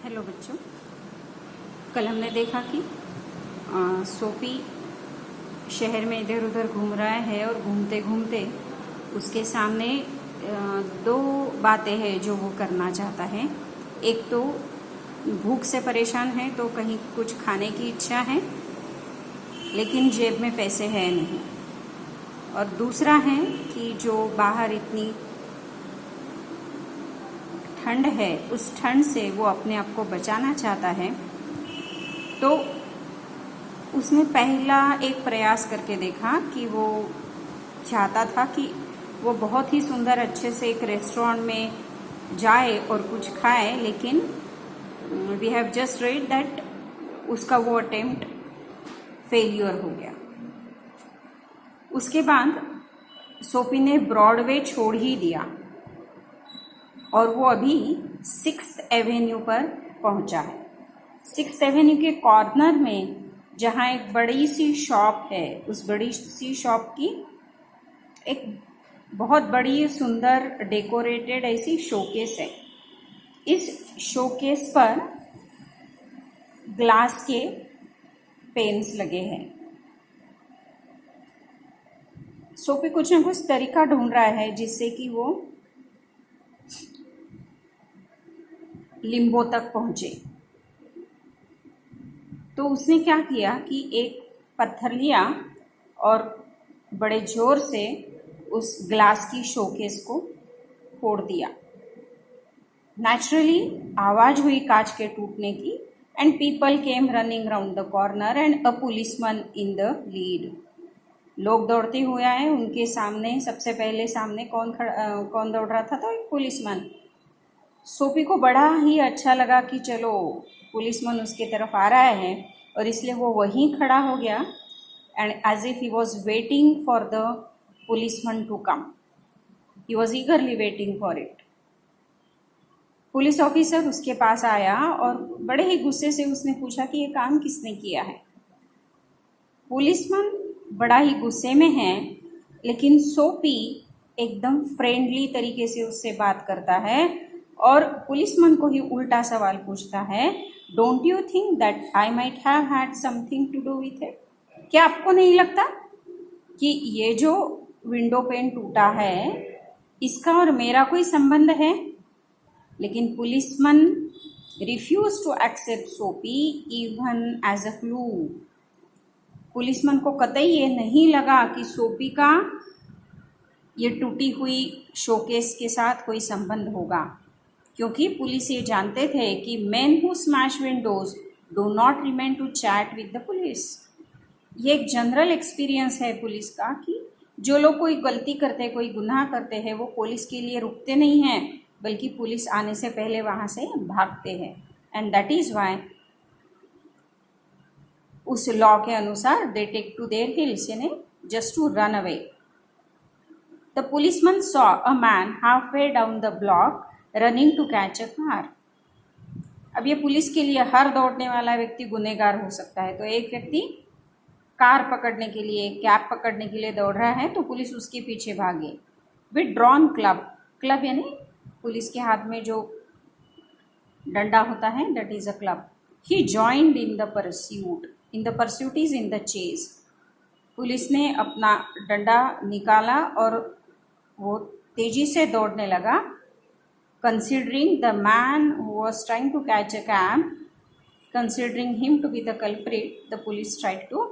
Hello बच्चों, कल हमने देखा कि सोपी शहर में इधर उधर घूम रहा है और घूमते घूमते उसके सामने दो बातें हैं जो वो करना चाहता है। एक तो भूख से परेशान है, तो कहीं कुछ खाने की इच्छा है लेकिन जेब में पैसे है नहीं, और दूसरा है कि जो बाहर इतनी ठंड है, उस ठंड से वो अपने आप को बचाना चाहता है। तो उसने पहला एक प्रयास करके देखा कि वो चाहता था कि वो बहुत ही सुंदर अच्छे से एक रेस्टोरेंट में जाए और कुछ खाए, लेकिन we have just read that उसका वो अटेम्प्ट फेलियर हो गया। उसके बाद सोपी ने ब्रॉडवे छोड़ ही दिया और वो अभी 6th एवेन्यू पर पहुंचा है। 6th एवेन्यू के कॉर्नर में जहां एक बड़ी सी शॉप है, उस बड़ी सी शॉप की एक बहुत बड़ी सुंदर डेकोरेटेड ऐसी शोकेस है। इस शोकेस पर ग्लास के पेन्स लगे हैं। सोपी कुछ ना कुछ तरीका ढूंढ रहा है जिससे कि वो लिम्बो तक पहुंचे। तो उसने क्या किया कि एक पत्थर लिया और बड़े जोर से उस ग्लास की शोकेस को फोड़ दिया। नेचुरली आवाज हुई कांच के टूटने की, and people came running round the corner and a policeman in the lead. लोग दौड़ते हुए आए, उनके सामने सबसे पहले सामने कौन दौड़ रहा था? तो एक पुलिसमैन। सोपी को बड़ा ही अच्छा लगा कि चलो पुलिसमैन उसके तरफ आ रहा है, और इसलिए वो वहीं खड़ा हो गया and as if he was waiting for the policeman to come. He was eagerly waiting for it. Police officer उसके पास आया और बड़े ही गुस्से से उसने पूछा कि ये काम किसने किया है। पुलिसमैन बड़ा ही गुस्से में है, लेकिन सोपी एकदम फ्रेंडली तरीके से उससे बात करता है और पुलिसमैन को ही उल्टा सवाल पूछता है, don't you think that I might have had something to do with it? क्या आपको नहीं लगता कि ये जो विंडो पेन टूटा है इसका और मेरा कोई संबंध है? लेकिन policeman refuse to accept Soapy even as a clue. Policeman को कतई ये नहीं लगा कि सोपी का ये टूटी हुई शोकेस के साथ कोई संबंध होगा, क्योंकि पुलिस ये जानते थे कि men who smash windows do not remain to chat with the police. ये एक जनरल एक्सपीरियंस है पुलिस का कि जो लोग कोई गलती करते, कोई गुनाह करते हैं, वो पुलिस के लिए रुकते नहीं हैं, बल्कि पुलिस आने से पहले वहाँ से भागते हैं। एंड दैट इज वाई उस लॉ के अनुसार they take to their hills, यानी just to run away. The policeman saw a man halfway down the block running to catch a car. अब ये पुलिस के लिए हर दौड़ने वाला व्यक्ति गुनहगार हो सकता है। तो एक व्यक्ति कार पकड़ने के लिए, कैब पकड़ने के लिए दौड़ रहा है, तो पुलिस उसके पीछे भागे विद ड्रॉन क्लब। क्लब यानी पुलिस के हाथ में जो डंडा होता है, that is a club. He joined in the pursuit. In the pursuit is in the chase. Police ने अपना डंडा निकाला और वो तेजी से दौड़ने लगा। Considering the man who was trying to catch a cab, considering him to be the culprit, the police tried to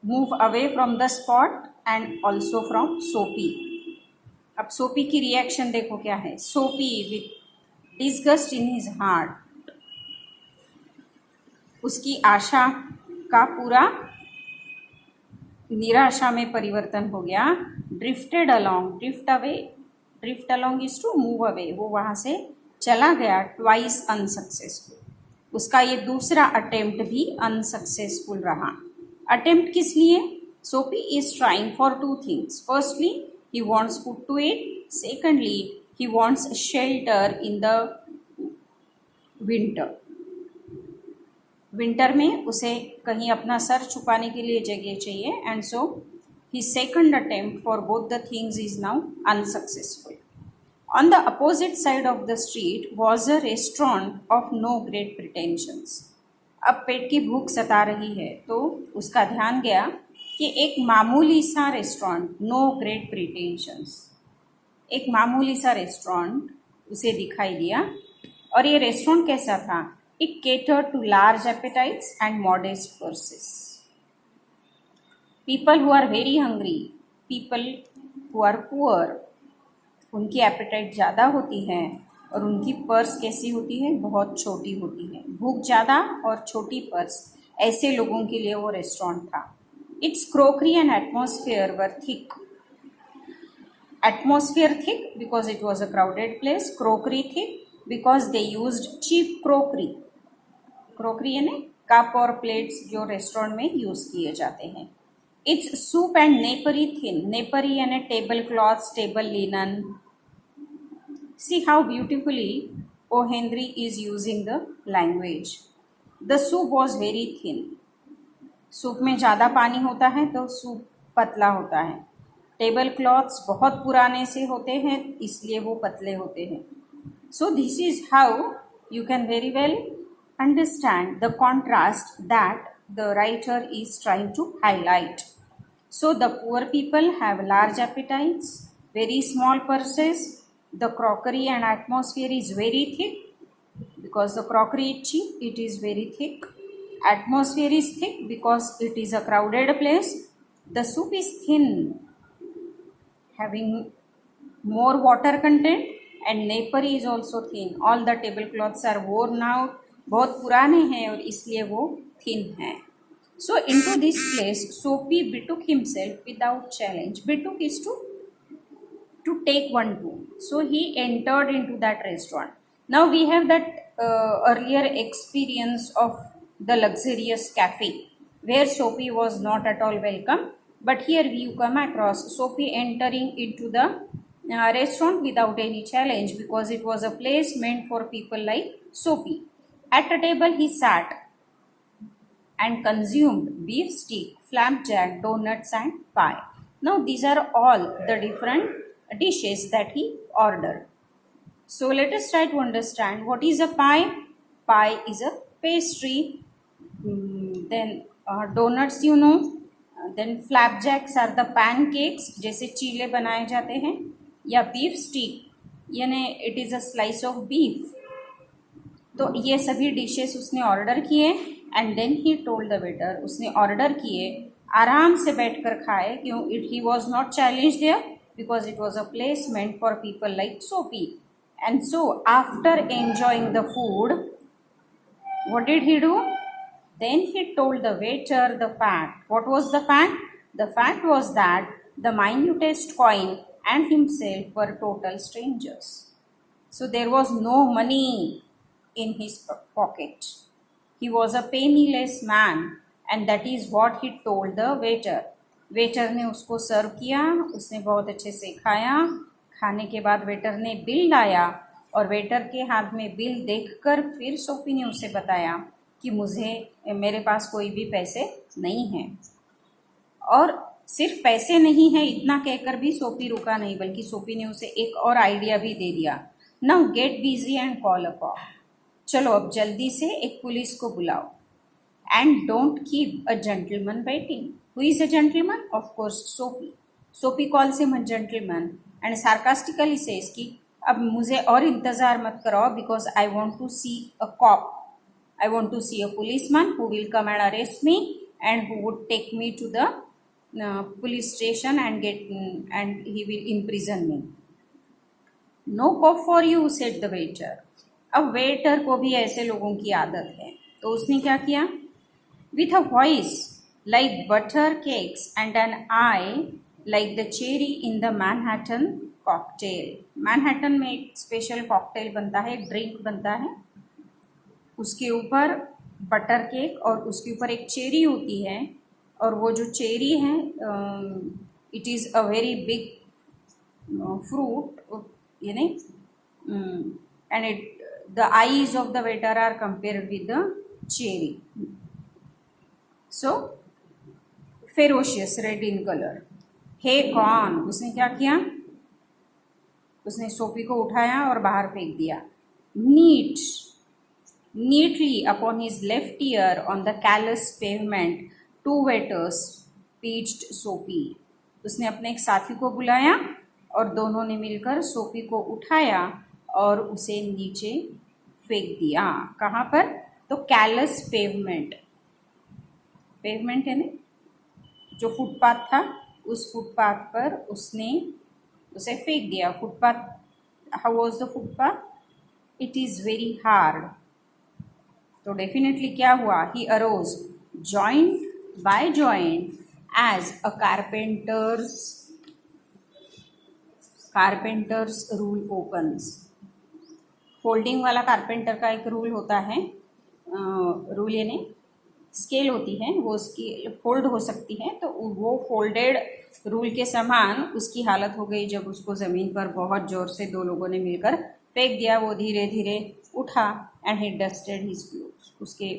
move away from the spot and also from Soapy. अब सोपी की रिएक्शन देखो क्या है। सोपी with disgust in his heart, उसकी आशा का पूरा निराशा में परिवर्तन हो गया। Drifted along, drift away, drift along is to move away. वो वहाँ से चला गया। ट्वाइस अनसक्सेसफुल, उसका ये दूसरा अटेम्प्ट भी अनसक्सेसफुल रहा। अटेम्प्ट किस लिए? Soapy is trying for two things. Firstly he wants food to eat, secondly he wants shelter in the winter. Winter में उसे कहीं अपना सर छुपाने के लिए जगह चाहिए, and so his second attempt for both the things is now unsuccessful. On the opposite side of the street was a restaurant of no great pretensions. अब पेट की भूख सता रही है तो उसका ध्यान गया कि एक मामूली सा रेस्टोरेंट, नो ग्रेट प्रिटेंशंस, एक मामूली सा रेस्टोरेंट उसे दिखाई दिया। और ये रेस्टोरेंट कैसा था? It cater to large appetites and modest purses. People who are very hungry, people who are poor, उनकी एपेटाइट ज़्यादा होती है और उनकी पर्स कैसी होती है? बहुत छोटी होती है। भूख ज़्यादा और छोटी पर्स, ऐसे लोगों के लिए वो रेस्टोरेंट था। Its crockery and atmosphere were thick. Atmosphere thick because it was a crowded place, crockery thick because they used cheap crockery. Crockery यानी कप और प्लेट्स जो रेस्टोरेंट में यूज़ किए जाते हैं। Its soup and napery thin, napery यानी table cloths, table linen. See how beautifully O. Henry is using the language. The soup was very thin. Soup में ज़्यादा पानी होता है तो सूप पतला होता है। टेबल क्लॉथ्स बहुत पुराने से होते हैं इसलिए वो पतले होते हैं। So this is how you can very well understand the contrast that the writer is trying to highlight. So the poor people have large appetites, very small purses. The crockery and atmosphere is very thick because the crockery is cheap, it is very thick. Atmosphere is thick because it is a crowded place. The soup is thin, having more water content, and napery is also thin. All the tablecloths are worn out, बहुत पुराने हैं और इसलिए वो thin हैं. So into this place, Soapy betook himself without challenge. Betook is to take one to. So he entered into that restaurant. Now we have that earlier experience of the luxurious cafe where Soapy was not at all welcome. But here you come across Soapy entering into the restaurant without any challenge because it was a place meant for people like Soapy. At a table he sat and consumed beef steak, flapjack, donuts and pie. Now these are all the different dishes that he ordered. So let us try to understand what is a pie. Pie is a pastry. Then donuts you know. Then flapjacks are the pancakes जैसे चीले बनाए जाते हैं, या beef steak यानी it is a slice of beef. तो ये सभी dishes उसने ऑर्डर किए and then he told the waiter, उसने ऑर्डर किए, आराम से बैठकर खाए, क्यों? It he was not challenge there because it was a place meant for people like Soapy. And so after enjoying the food, what did he do? Then he told the waiter the fact. What was the fact? The fact was that the minutest coin and himself were total strangers. So there was no money in his pocket. He was a penniless man, and that is what he told the waiter. Waiter ने उसको सर्व किया, उसने बहुत अच्छे से खाया। खाने के बाद वेटर ने बिल लाया और वेटर के हाथ में बिल देखकर फिर सोपी ने उसे बताया कि मेरे पास कोई भी पैसे नहीं हैं। और सिर्फ पैसे नहीं है इतना कहकर भी सोपी रुका नहीं, बल्कि सोपी ने उसे एक और आइडिया भी दे दिया। Now get busy and call a cop. चलो अब जल्दी से एक पुलिस को बुलाओ। And don't keep a gentleman waiting. Who is a gentleman? Of course, Soapy. Soapy calls him a gentleman and sarcastically says कि अब मुझे और इंतज़ार मत कराओ because I want to see a cop. I want to see a policeman who will come and arrest me and who would take me to the police station and he will imprison me. No cop for you, said the waiter. अब waiter को भी ऐसे लोगों की आदत है, तो उसने क्या किया? With a voice like butter cakes and an eye like the cherry in the Manhattan cocktail. Manhattan में एक स्पेशल कॉकटेल बनता है, ड्रिंक बनता है, उसके ऊपर बटर केक और उसके ऊपर एक चेरी होती है, और वो जो चेरी है it is a very big fruit यानी, and it the eyes of the waiter are compared with the cherry. So ferocious red in colour. हे कौन? उसने क्या किया? उसने सोफी को उठाया और बाहर फेंक दिया। Neatly upon his left ear on the callous pavement, two waiters pitched Sophie. उसने अपने एक साथी को बुलाया और दोनों ने मिलकर सोफी को उठाया और उसे नीचे फेंक दिया। कहाँ पर? तो कैलस पेवमेंट, पेवमेंट है ना जो फुटपाथ था, उस फुटपाथ पर उसने उसे फेंक दिया। Footpath, how was the footpath? It is very hard. तो डेफिनेटली क्या हुआ? He arose joint by joint as a carpenter's rule opens. Folding वाला कारपेंटर का एक रूल होता है, रूल यानी स्केल होती है, वो उसकी फोल्ड हो सकती है, तो वो फोल्डेड रूल के समान उसकी हालत हो गई जब उसको ज़मीन पर बहुत ज़ोर से दो लोगों ने मिलकर फेंक दिया। वो धीरे धीरे उठा and he dusted his clothes. उसके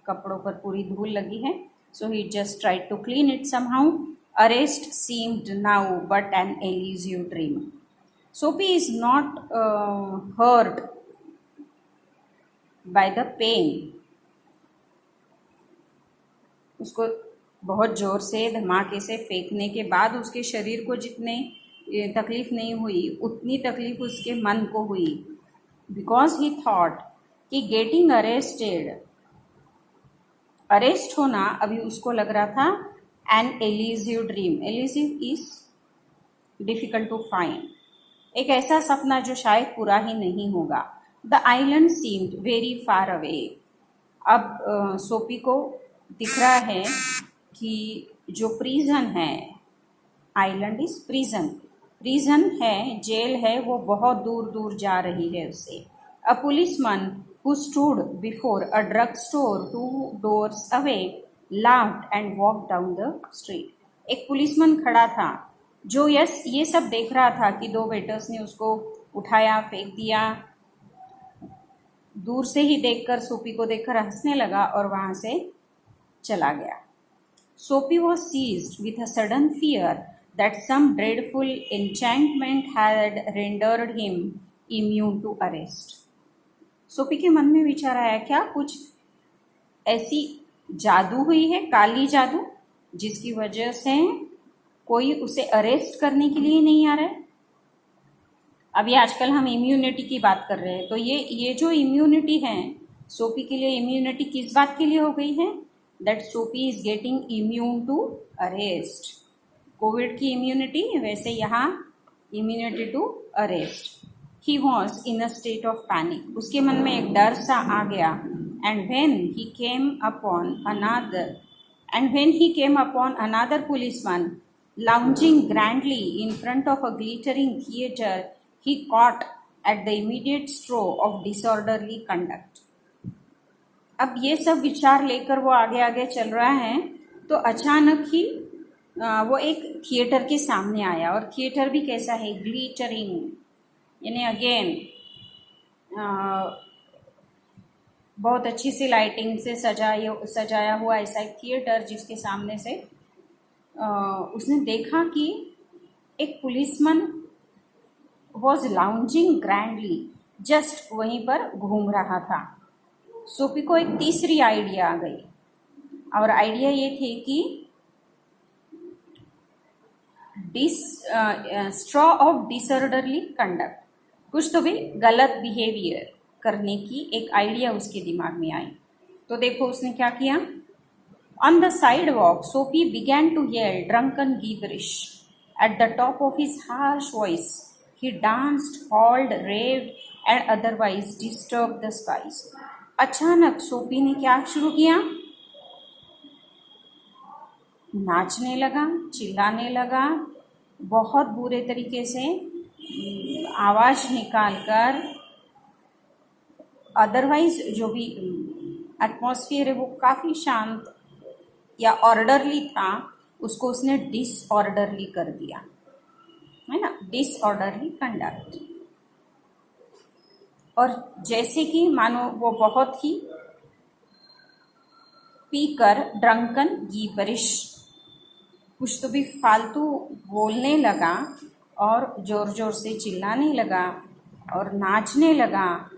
कपड़ों पर पूरी धूल लगी है। So he just tried to clean it somehow. Arrest seemed now but an elusive dream. Sophie is not hurt by the pain. उसको बहुत ज़ोर से धमाके से फेंकने के बाद उसके शरीर को जितने तकलीफ नहीं हुई, उतनी तकलीफ उसके मन को हुई। बिकॉज ही थॉट कि गेटिंग अरेस्ट होना अभी उसको लग रहा था an elusive dream. Elusive is difficult to find, एक ऐसा सपना जो शायद पूरा ही नहीं होगा। The island seemed very far away. अब सोफी को दिख रहा है कि जो प्रिजन है, आइलैंड इज प्रिजन है, जेल है, वो बहुत दूर दूर जा रही है उससे। A policeman who stood before a drug store 2 doors away laughed and walked down the street. एक पुलिसमैन खड़ा था जो ये सब देख रहा था कि दो वेटर्स ने उसको उठाया, फेंक दिया। दूर से ही देखकर सोफी को देखकर हंसने लगा और वहां से चला गया। Sophie was seized with a sudden fear that some dreadful enchantment had rendered him immune to arrest. Sophie के मन में विचार आया, क्या कुछ ऐसी जादू हुई है, काली जादू, जिसकी वजह से कोई उसे अरेस्ट करने के लिए नहीं आ रहा है। अभी आजकल हम इम्यूनिटी की बात कर रहे हैं, तो ये जो इम्यूनिटी है सोफी के लिए, इम्यूनिटी किस बात के लिए हो गई है? That Soapy is getting immune to arrest. Covid की इम्यूनिटी, वैसे यहाँ immunity to arrest. He was in a state of panic. उसके मन में एक डर सा आ गया। And when he came upon another policeman lounging grandly in front of a glittering theatre, he caught at the immediate straw of disorderly conduct. अब ये सब विचार लेकर वो आगे आगे चल रहा है, तो अचानक ही वो एक थिएटर के सामने आया। और थिएटर भी कैसा है? ग्लिटरिंग, यानी अगेन बहुत अच्छी सी लाइटिंग से सजाया हुआ ऐसा एक थिएटर, जिसके सामने से उसने देखा कि एक policeman was lounging grandly, just वहीं पर घूम रहा था। सोफी को एक तीसरी आइडिया आ गई, और आइडिया ये थी कि स्ट्रॉ ऑफ डिसऑर्डरली कंडक्ट, कुछ तो भी गलत बिहेवियर करने की एक आइडिया उसके दिमाग में आई। तो देखो उसने क्या किया। On the sidewalk, Sophie began to yell drunken gibberish. At the top of his harsh voice, he danced, hauled, raved, and otherwise disturbed the skies. अचानक सोफी ने क्या शुरू किया? नाचने लगा, चिल्लाने लगा, बहुत बुरे तरीके से आवाज निकालकर। अदरवाइज जो भी एटमॉस्फेयर है वो काफी शांत या ऑर्डरली था, उसको उसने डिसऑर्डरली कर दिया, है ना, डिसऑर्डरली कंडक्ट। और जैसे कि मानो वो बहुत ही पीकर ड्रंकन गिबरिश, कुछ तो भी फालतू बोलने लगा, और ज़ोर ज़ोर से चिल्लाने लगा और नाचने लगा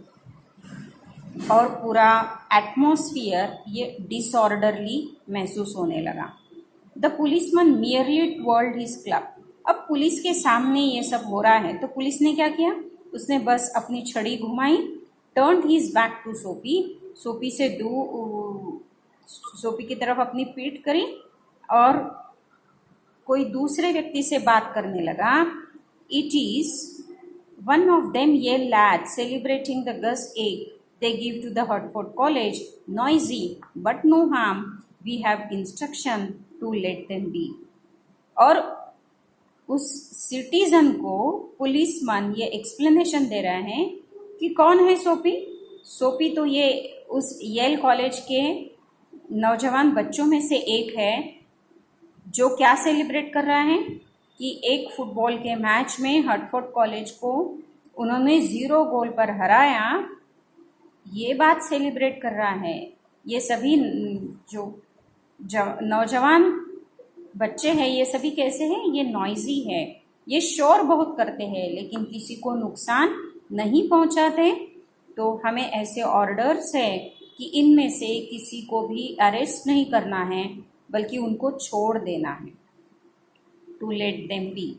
और पूरा एटमॉस्फियर ये डिसऑर्डरली महसूस होने लगा। The policeman merely twirled his club. अब पुलिस के सामने ये सब हो रहा है तो पुलिस ने क्या किया, उसने बस अपनी छड़ी घुमाई, टर्न्ड हिज बैक टू सोपी, सोपी की तरफ अपनी पीठ करी और कोई दूसरे व्यक्ति से बात करने लगा। It is one of them ये lad celebrating the guess egg they give to the Hertford College, noisy but no harm, we have instruction to let them be। और उस सिटीजन को पुलिसमैन ये एक्सप्लेनेशन दे रहा है कि कौन है सोपी। सोपी तो ये उस येल कॉलेज के नौजवान बच्चों में से एक है जो क्या सेलिब्रेट कर रहा है कि एक फुटबॉल के मैच में हर्टफोर्ड कॉलेज को उन्होंने 0 गोल पर हराया, ये बात सेलिब्रेट कर रहा है। ये सभी जो नौजवान बच्चे हैं ये सभी कैसे हैं, ये नॉइजी है, ये शोर बहुत करते हैं लेकिन किसी को नुकसान नहीं पहुंचाते। तो हमें ऐसे ऑर्डर्स है कि इनमें से किसी को भी अरेस्ट नहीं करना है बल्कि उनको छोड़ देना है, टू लेट देम बी।